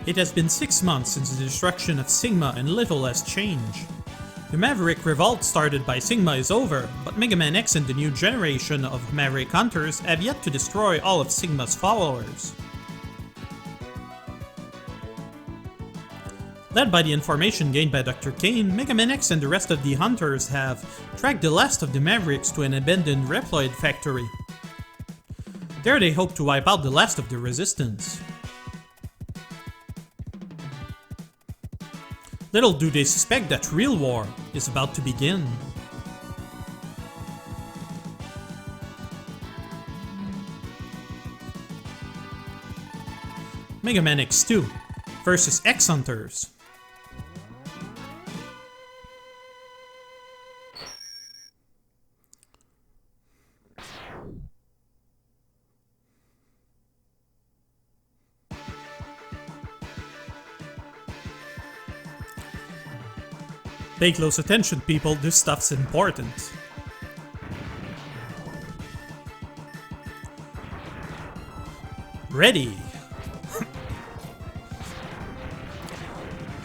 It has been 6 months since the destruction of Sigma and little has changed. The Maverick revolt started by Sigma is over, but Mega Man X and the new generation of Maverick Hunters have yet to destroy all of Sigma's followers. Led by the information gained by Dr. Kane, Mega Man X and the rest of the Hunters have tracked the last of the Mavericks to an abandoned Reploid factory. There they hope to wipe out the last of the Resistance. Little do they suspect that real war is about to begin. Mega Man X2 versus X Hunters. Pay close attention, people, this stuff's important. Ready!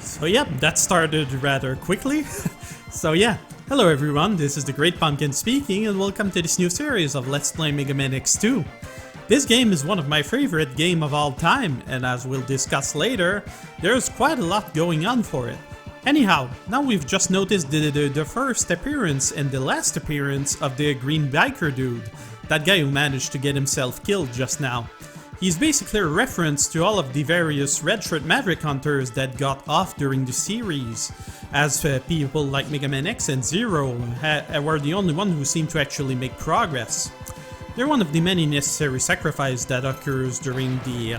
So yeah, that started rather quickly. So yeah, hello everyone, this is the Great Pumpkin speaking and welcome to this new series of Let's Play Mega Man X2. This game is one of my favorite games of all time, and as we'll discuss later, there's quite a lot going on for it. Anyhow, now we've just noticed the first appearance and the last appearance of the green biker dude, that guy who managed to get himself killed just now. He's basically a reference to all of the various red shirt Maverick Hunters that got off during the series, as people like Mega Man X and Zero were the only one who seemed to actually make progress. They're one of the many necessary sacrifices that occurs during the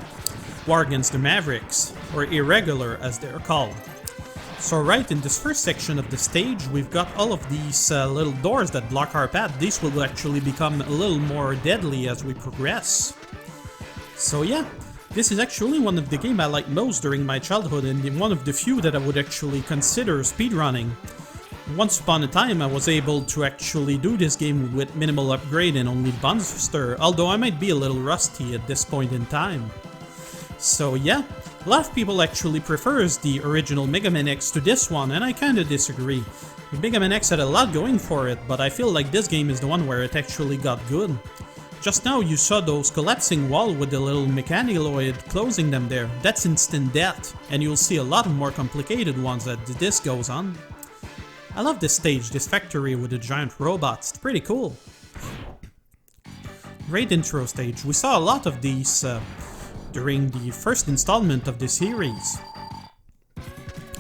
war against the Mavericks, or Irregular as they're called. So right in this first section of the stage, we've got all of these little doors that block our path. These will actually become a little more deadly as we progress. So yeah, this is actually one of the games I liked most during my childhood and one of the few that I would actually consider speedrunning. Once upon a time I was able to actually do this game with minimal upgrade and only Bunster, although I might be a little rusty at this point in time. So yeah, a lot of people actually prefers the original Mega Man X to this one, and I kinda disagree. Mega Man X had a lot going for it, but I feel like this game is the one where it actually got good. Just now you saw those collapsing wall with the little mechaniloid closing them there. That's instant death, and you'll see a lot of more complicated ones as this goes on. I love this stage, this factory with the giant robots, it's pretty cool. Great intro stage, we saw a lot of these during the first installment of the series.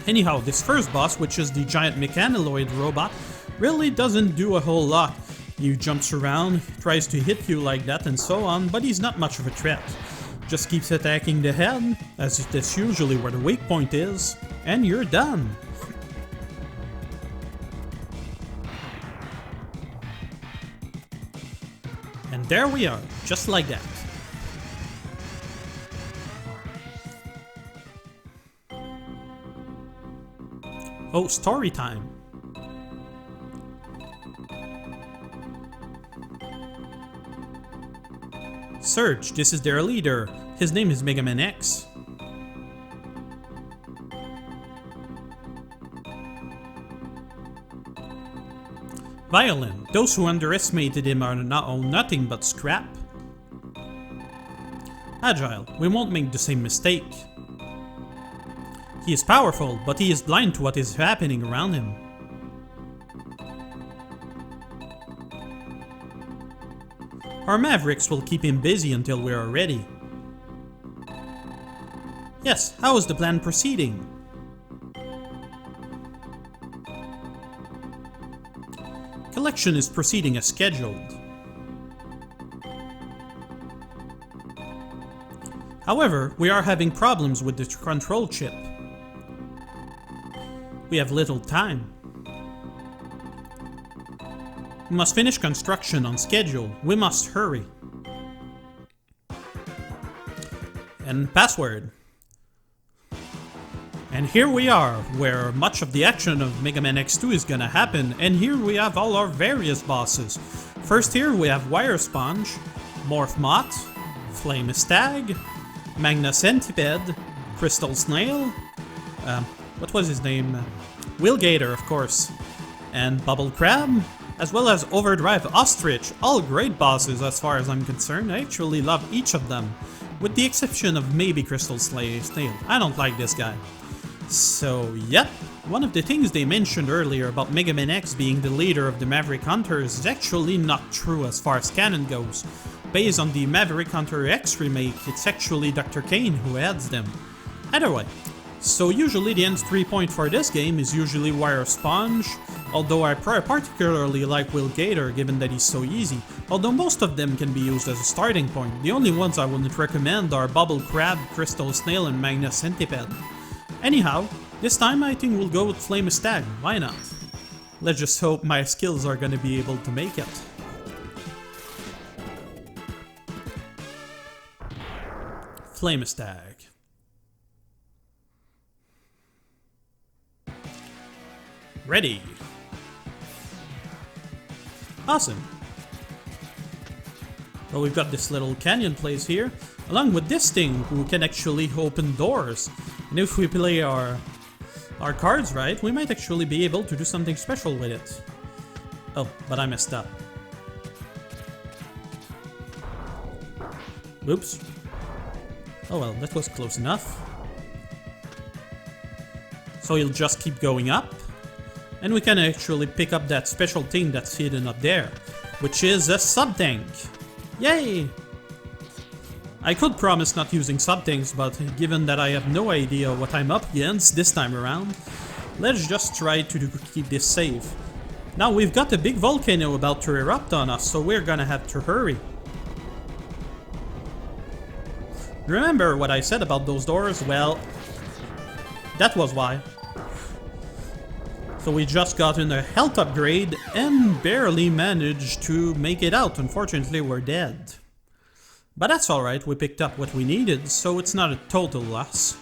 Anyhow, this first boss, which is the giant mechaniloid robot, really doesn't do a whole lot. He jumps around, tries to hit you like that and so on, but he's not much of a threat. Just keeps attacking the head, as that's usually where the weak point is, and you're done. And there we are, just like that. Oh, story time. Surge, this is their leader. His name is Mega Man X. Violin, those who underestimated him are nothing but scrap. Agile, we won't make the same mistake. He is powerful, but he is blind to what is happening around him. Our Mavericks will keep him busy until we are ready. Yes, how is the plan proceeding? Collection is proceeding as scheduled. However, we are having problems with the control chip. We have little time. We must finish construction on schedule. We must hurry. And password. And here we are, where much of the action of Mega Man X2 is gonna happen, and here we have all our various bosses. First here we have Wire Sponge, Morph Mod, Flamestack, Magna Centipede, Crystal Snail, what was his name? Will Gator, of course, and Bubble Crab, as well as Overdrive Ostrich, all great bosses as far as I'm concerned. I actually love each of them, with the exception of maybe Crystal Snail. I don't like this guy. So, yep, one of the things they mentioned earlier about Mega Man X being the leader of the Maverick Hunters is actually not true as far as canon goes. Based on the Maverick Hunter X remake, it's actually Dr. Kane who heads them. Either way, so usually the entry point for this game is usually Wire Sponge, although I particularly like Will Gator given that he's so easy, although most of them can be used as a starting point. The only ones I wouldn't recommend are Bubble Crab, Crystal Snail, and Magna Centipede. Anyhow, this time I think we'll go with Flamestack, why not? Let's just hope my skills are gonna be able to make it. Flamestack. Ready. Awesome. Well, we've got this little canyon place here, along with this thing who can actually open doors. And if we play our cards right, we might actually be able to do something special with it. Oh, but I messed up. Oops. Oh well, that was close enough. So he'll just keep going up. And we can actually pick up that special thing that's hidden up there, which is a sub-tank. Yay! I could promise not using sub-tanks, but given that I have no idea what I'm up against this time around, let's just try to keep this safe. Now we've got a big volcano about to erupt on us, so we're gonna have to hurry. Remember what I said about those doors? Well, that was why. So we just got in a health upgrade and barely managed to make it out. Unfortunately, we're dead. But that's alright, we picked up what we needed, so it's not a total loss.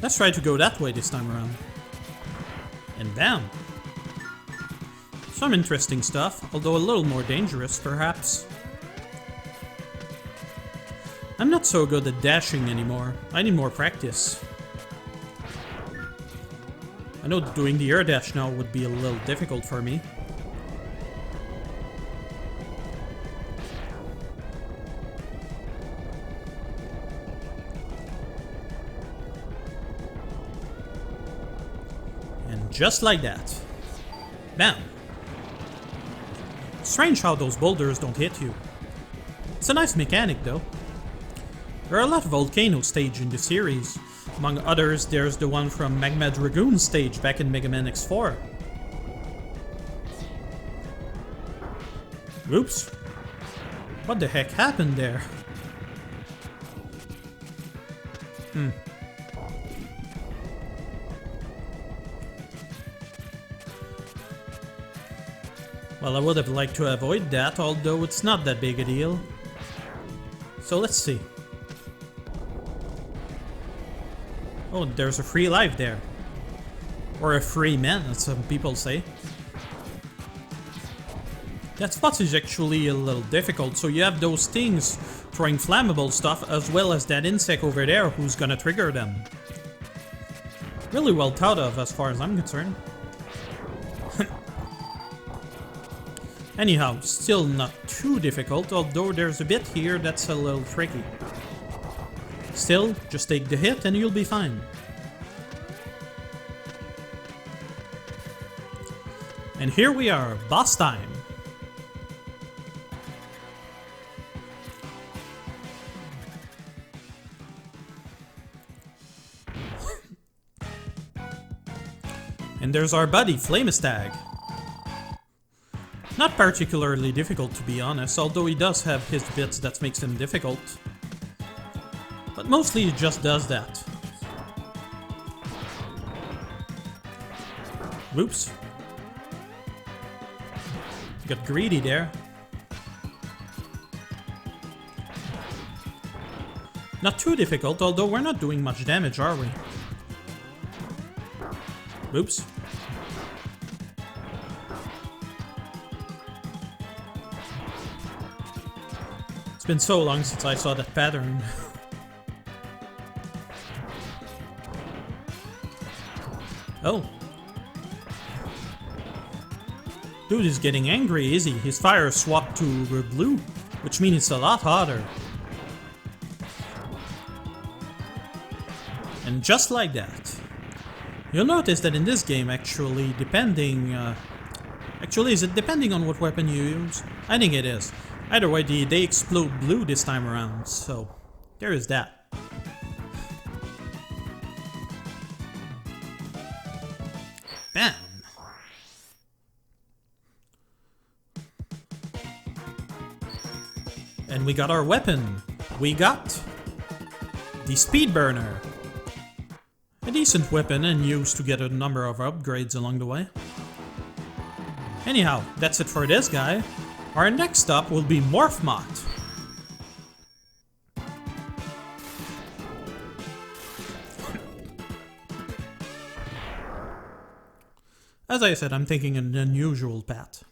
Let's try to go that way this time around. And bam! Some interesting stuff, although a little more dangerous, perhaps. I'm not so good at dashing anymore. I need more practice. I know doing the air dash now would be a little difficult for me. And just like that. Bam! Strange how those boulders don't hit you. It's a nice mechanic though. There are a lot of volcano stages in the series. Among others, there's the one from Magma Dragoon stage back in Mega Man X4. Oops. What the heck happened there? Well, I would have liked to avoid that, although it's not that big a deal. So let's see. Oh, there's a free life there. Or a free man, as some people say. That spot is actually a little difficult, so you have those things throwing flammable stuff, as well as that insect over there who's gonna trigger them. Really well thought of as far as I'm concerned. Anyhow, still not too difficult, although there's a bit here that's a little tricky. Still, just take the hit and you'll be fine. And here we are, boss time. And there's our buddy, Flamestack. Not particularly difficult to be honest, although he does have his bits that makes him difficult. But mostly he just does that. Whoops. Got greedy there. Not too difficult, although we're not doing much damage, are we? Oops. been so long since I saw that pattern. Oh. Dude is getting angry, is he? His fire swapped to blue, which means it's a lot hotter. And just like that. You'll notice that in this game, actually, depending... actually, is it depending on what weapon you use? I think it is. Either way, they explode blue this time around, so there is that. Bam! And we got our weapon. We got the Speed Burner. A decent weapon and used to get a number of upgrades along the way. Anyhow, that's it for this guy. Our next stop will be Morph Mod. As I said, I'm taking an unusual path.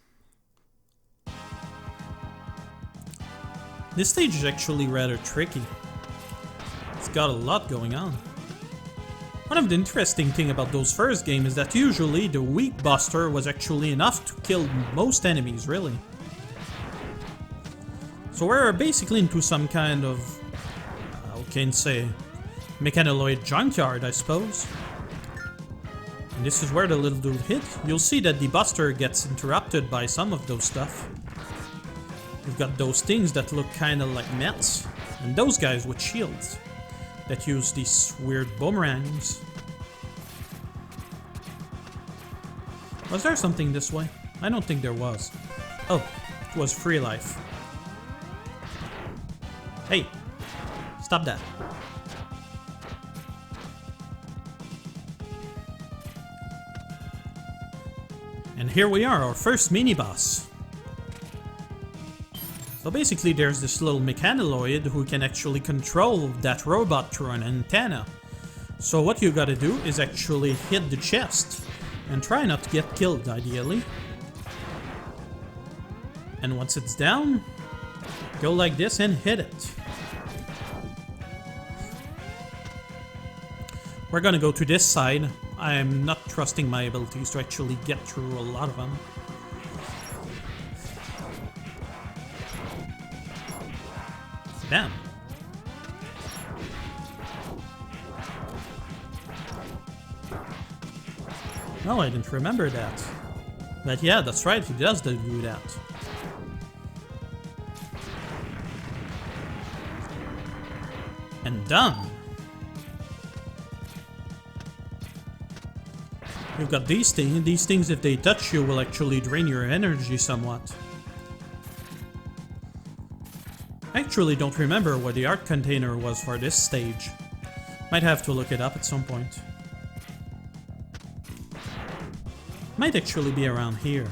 This stage is actually rather tricky. It's got a lot going on. One of the interesting things about those first games is that usually the weak buster was actually enough to kill most enemies, really. So we're basically into some kind of, how can I say, mechanoid junkyard, I suppose. And this is where the little dude hit. You'll see that the buster gets interrupted by some of those stuff. You've got those things that look kind of like mets, and those guys with shields that use these weird boomerangs. Was there something this way? I don't think there was. Oh, it was free life. Hey, stop that. And here we are, our first mini-boss. So basically there's this little mechanoid who can actually control that robot through an antenna. So what you gotta do is actually hit the chest and try not to get killed, ideally. And once it's down, go like this and hit it. We're gonna go to this side. I'm not trusting my abilities to actually get through a lot of them. Damn. No, I didn't remember that. But yeah, that's right, he does do that. And done. You've got these things. These things, if they touch you, will actually drain your energy somewhat. I actually don't remember what the art container was for this stage. Might have to look it up at some point. Might actually be around here.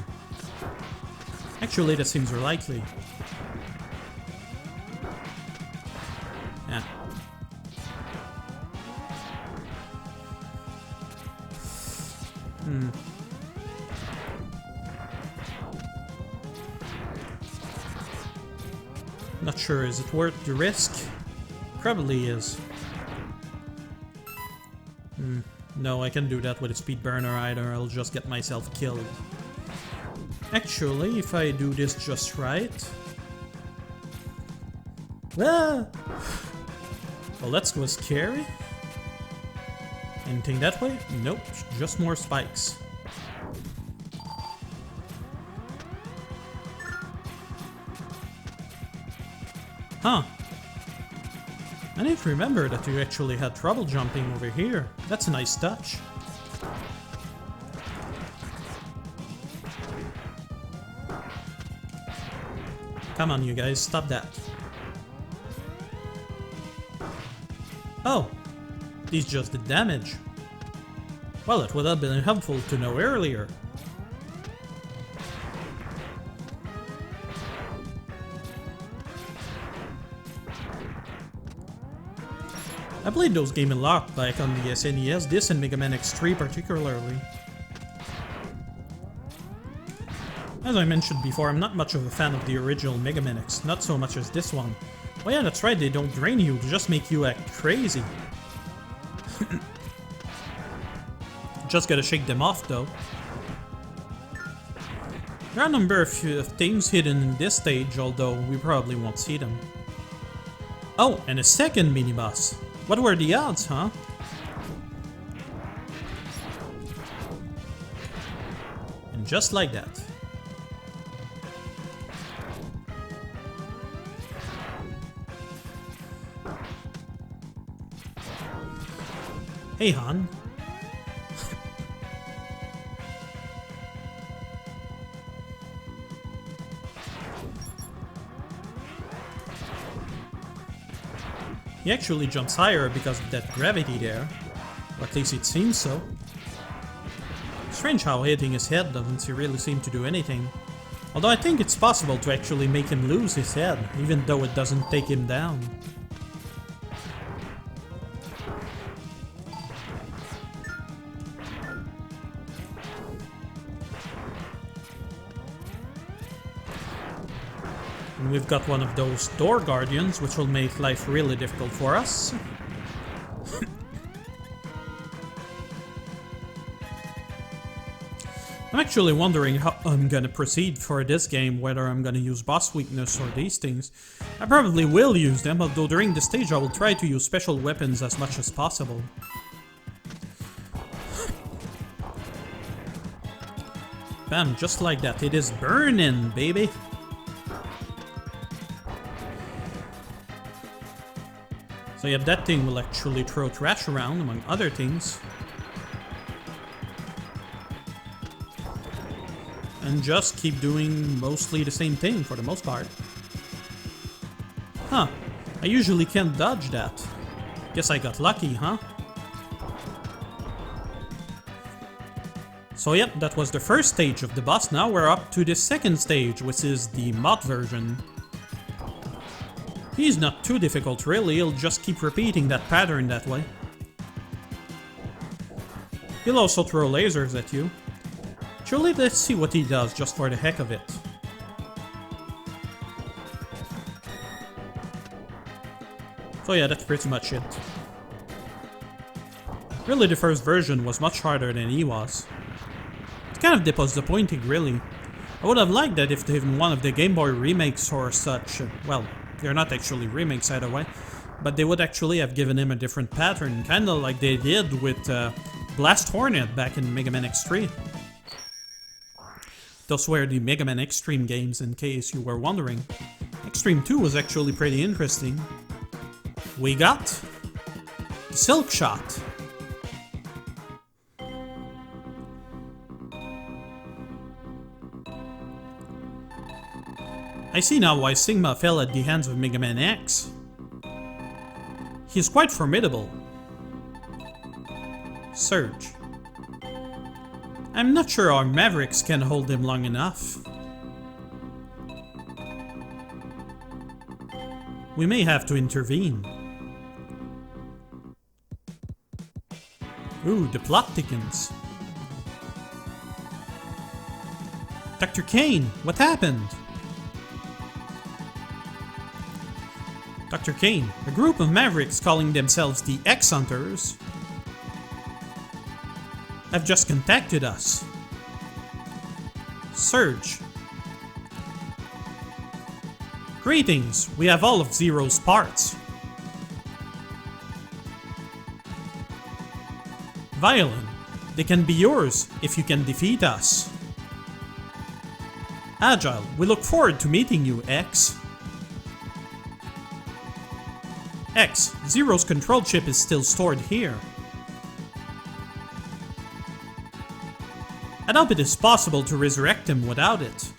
Actually, that seems likely. Yeah. Not sure, is it worth the risk? Probably is. No, I can't do that with a speed burner either, I'll just get myself killed. Actually, if I do this just right... Ah! Well, that's go scary. Anything that way? Nope, just more spikes. Huh. I didn't remember that you actually had trouble jumping over here. That's a nice touch. Come on, you guys, stop that. Oh, these just did damage. Well, it would have been helpful to know earlier. I played those games a lot back on the SNES, this and Mega Man X3 particularly. As I mentioned before, I'm not much of a fan of the original Mega Man X, not so much as this one. Oh yeah, that's right, they don't drain you, they just make you act crazy. Just gotta shake them off though. There are a number of things hidden in this stage, although we probably won't see them. Oh, and a second mini-boss. What were the odds, huh? And just like that. Hey, Han. He actually jumps higher because of that gravity there. Or at least it seems so. Strange how hitting his head doesn't really seem to do anything. Although I think it's possible to actually make him lose his head, even though it doesn't take him down. And we've got one of those door guardians, which will make life really difficult for us. I'm actually wondering how I'm gonna proceed for this game, whether I'm gonna use boss weakness or these things. I probably will use them, although during the stage I will try to use special weapons as much as possible. Bam, just like that. It is burning, baby! So yeah, that thing will actually throw trash around, among other things. And just keep doing mostly the same thing for the most part. Huh, I usually can't dodge that. Guess I got lucky, huh? So yep, that was the first stage of the boss. Now we're up to the second stage, which is the mod version. He's not too difficult really, he'll just keep repeating that pattern that way. He'll also throw lasers at you. Actually, let's see what he does just for the heck of it. So yeah, that's pretty much it. Really, the first version was much harder than he was. It's kind of disappointing, really. I would have liked that if in one of the Game Boy remakes or such, well, they're not actually remakes either way, but they would actually have given him a different pattern, kinda like they did with Blast Hornet back in Mega Man X3. Those were the Mega Man Extreme games, in case you were wondering. Extreme 2 was actually pretty interesting. We got the Silk Shot. I see now why Sigma fell at the hands of Mega Man X. He is quite formidable. Surge. I'm not sure our Mavericks can hold him long enough. We may have to intervene. Ooh, the plot thickens. Dr. Kane, what happened? Dr. Kane, a group of Mavericks calling themselves the X-Hunters have just contacted us. Surge. Greetings, we have all of Zero's parts. Violin, they can be yours if you can defeat us. Agile, we look forward to meeting you, X. X, Zero's control chip is still stored here. I doubt it is possible to resurrect him without it.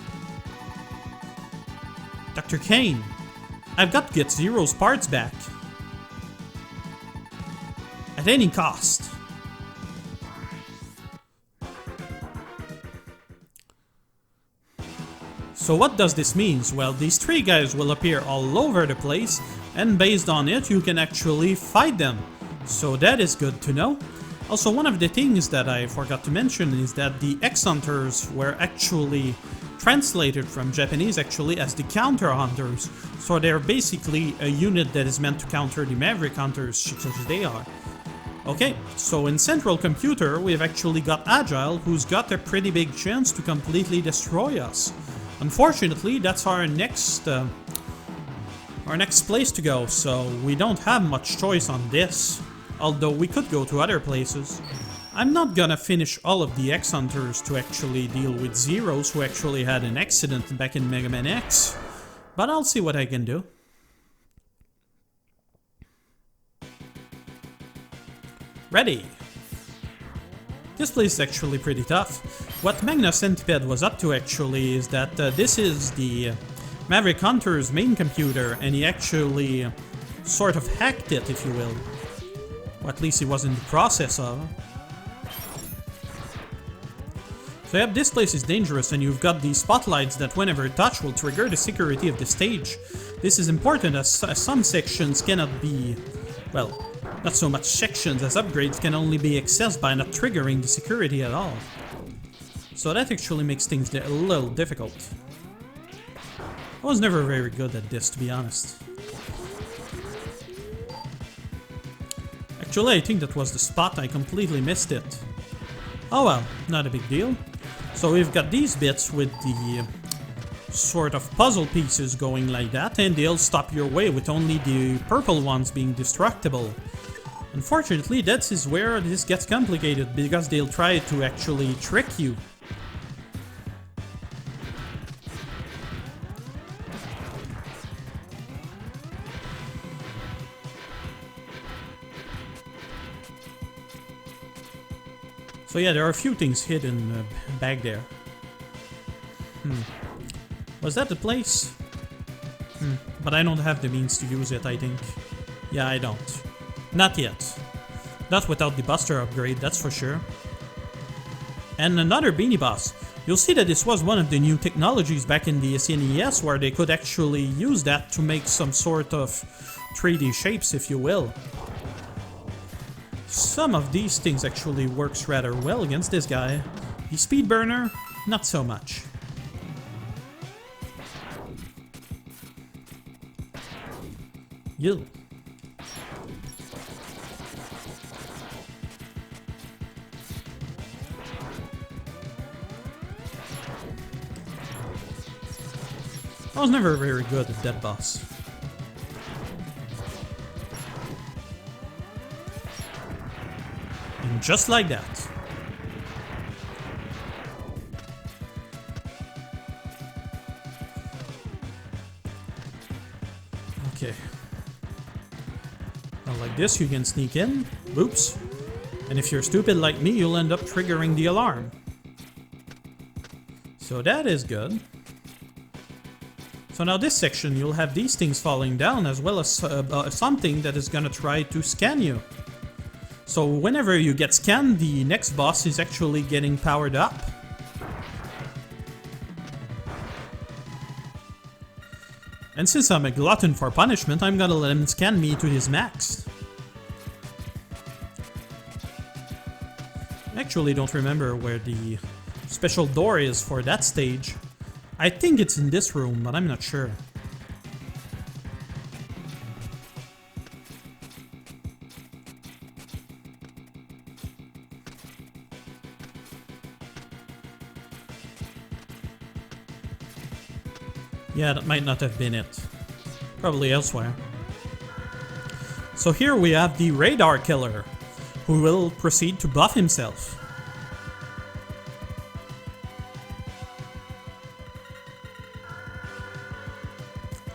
Dr. Kane, I've got to get Zero's parts back. At any cost. So what does this mean? Well, these three guys will appear all over the place, and based on it, you can actually fight them. So that is good to know. Also, one of the things that I forgot to mention is that the X-Hunters were actually translated from Japanese actually as the Counter Hunters. So they're basically a unit that is meant to counter the Maverick Hunters, such as they are. Okay, so in Central Computer, we've actually got Agile, who's got a pretty big chance to completely destroy us. Unfortunately, that's our next place to go, so we don't have much choice on this. Although we could go to other places. I'm not gonna finish all of the X Hunters to actually deal with Zeros who actually had an accident back in Mega Man X, but I'll see what I can do. Ready! This place is actually pretty tough. What Magna Centipede was up to actually is that this is the Maverick Hunter's main computer, and he actually sort of hacked it, if you will. Or at least he was in the process of. So yep, this place is dangerous, and you've got these spotlights that whenever touched will trigger the security of the stage. This is important as some sections cannot be, well, not so much sections as upgrades can only be accessed by not triggering the security at all. So that actually makes things a little difficult. I was never very good at this, to be honest. Actually, I think that was the spot. I completely missed it. Oh well, not a big deal. So we've got these bits with the sort of puzzle pieces going like that, and they'll stop your way with only the purple ones being destructible. Unfortunately, that is where this gets complicated, because they'll try to actually trick you. So yeah, there are a few things hidden back there. Was that the place? But I don't have the means to use it, I think. Yeah, I don't. Not yet. Not without the Buster upgrade, that's for sure. And another Beanie Boss. You'll see that this was one of the new technologies back in the SNES, where they could actually use that to make some sort of 3D shapes, if you will. Some of these things actually works rather well against this guy. The Speed Burner, not so much. Yo. I was never very good at that boss. And just like that. Okay. Now like this you can sneak in. Oops. And if you're stupid like me, you'll end up triggering the alarm. So that is good. So now this section, you'll have these things falling down, as well as something that is gonna try to scan you. So whenever you get scanned, the next boss is actually getting powered up. And since I'm a glutton for punishment, I'm gonna let him scan me to his max. I actually don't remember where the special door is for that stage. I think it's in this room, but I'm not sure. Yeah, that might not have been it. Probably elsewhere. So here we have the Radar Killer, who will proceed to buff himself.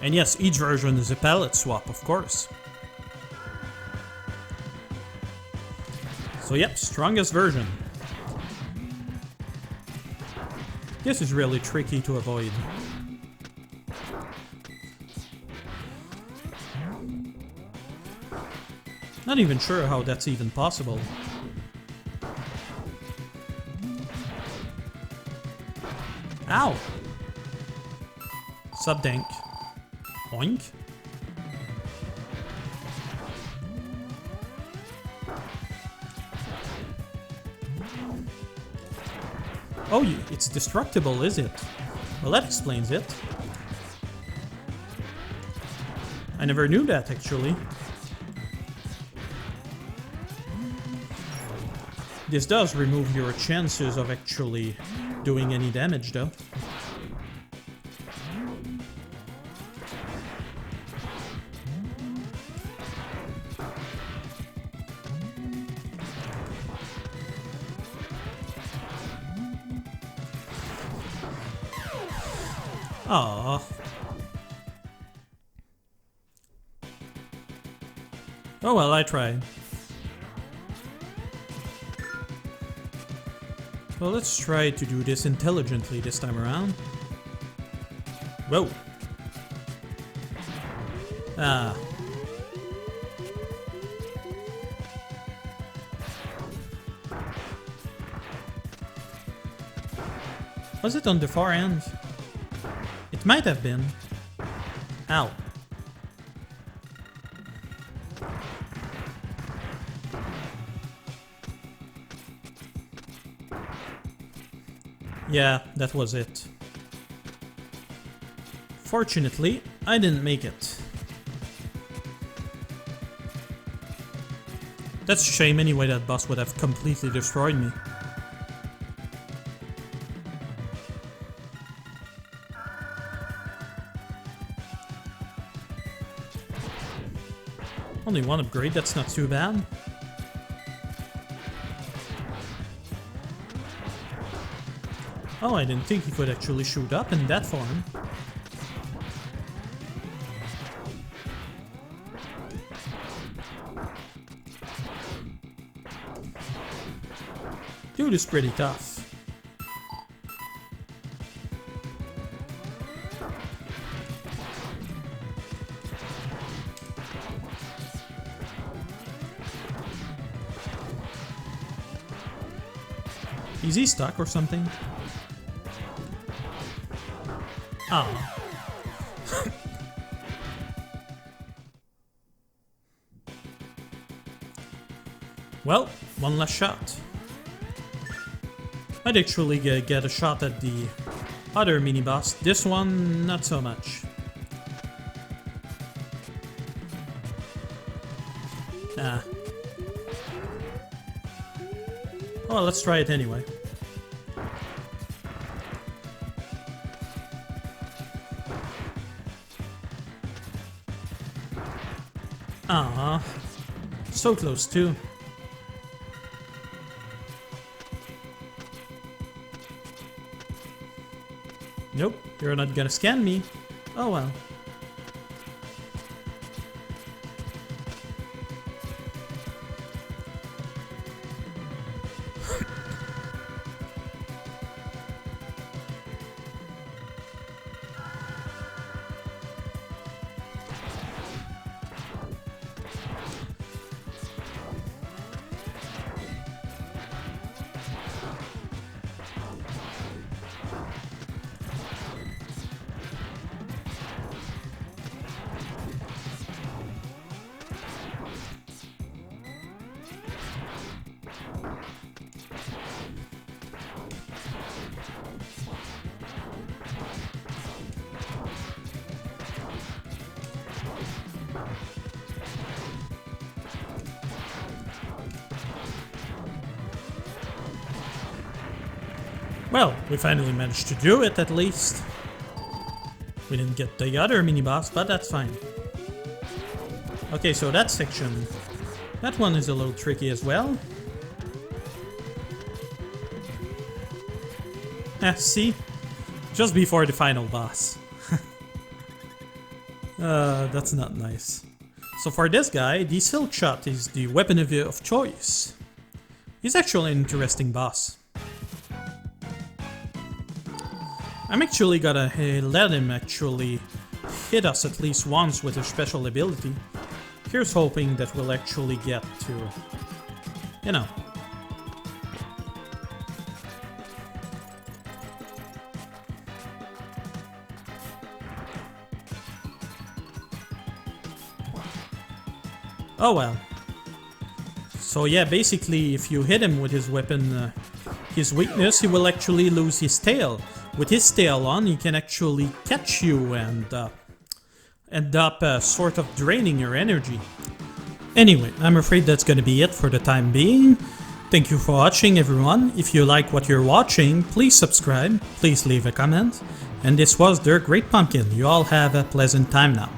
And yes, each version is a palette swap, of course. So yep, strongest version. This is really tricky to avoid. Not even sure how that's even possible. Ow! Subdank. Oink. Oh, it's destructible, is it? Well, that explains it. I never knew that, actually. This does remove your chances of actually doing any damage, though. Aww. Oh well, I tried. Well, let's try to do this intelligently this time around. Whoa. Ah. Was it on the far end? It might have been. Ow. Yeah, that was it. Fortunately, I didn't make it. That's a shame anyway, that boss would have completely destroyed me. Only one upgrade, that's not too bad. Oh, I didn't think he could actually shoot up in that form. Dude is pretty tough. Is he stuck or something? Oh. Well, one last shot. I'd actually get a shot at the other mini-boss. This one, not so much. Ah. Well, let's try it anyway. Ah, so close too. Nope, you're not gonna scan me. Oh well. Well, we finally managed to do it at least. We didn't get the other mini-boss, but that's fine. Okay, so that section, that one is a little tricky as well. See? Just before the final boss. That's not nice. So for this guy, the Silk Shot is the weapon of choice. He's actually an interesting boss. I'm actually gonna let him actually hit us at least once with a special ability. Here's hoping that we'll actually get to, you know. Oh well. So yeah, basically if you hit him with his weapon, his weakness, he will actually lose his tail. with his tail on, he can actually catch you and end up sort of draining your energy. Anyway, I'm afraid that's gonna be it for the time being. Thank you for watching, everyone. If you like what you're watching, please subscribe, please leave a comment. And this was The Great Pumpkin. You all have a pleasant time now.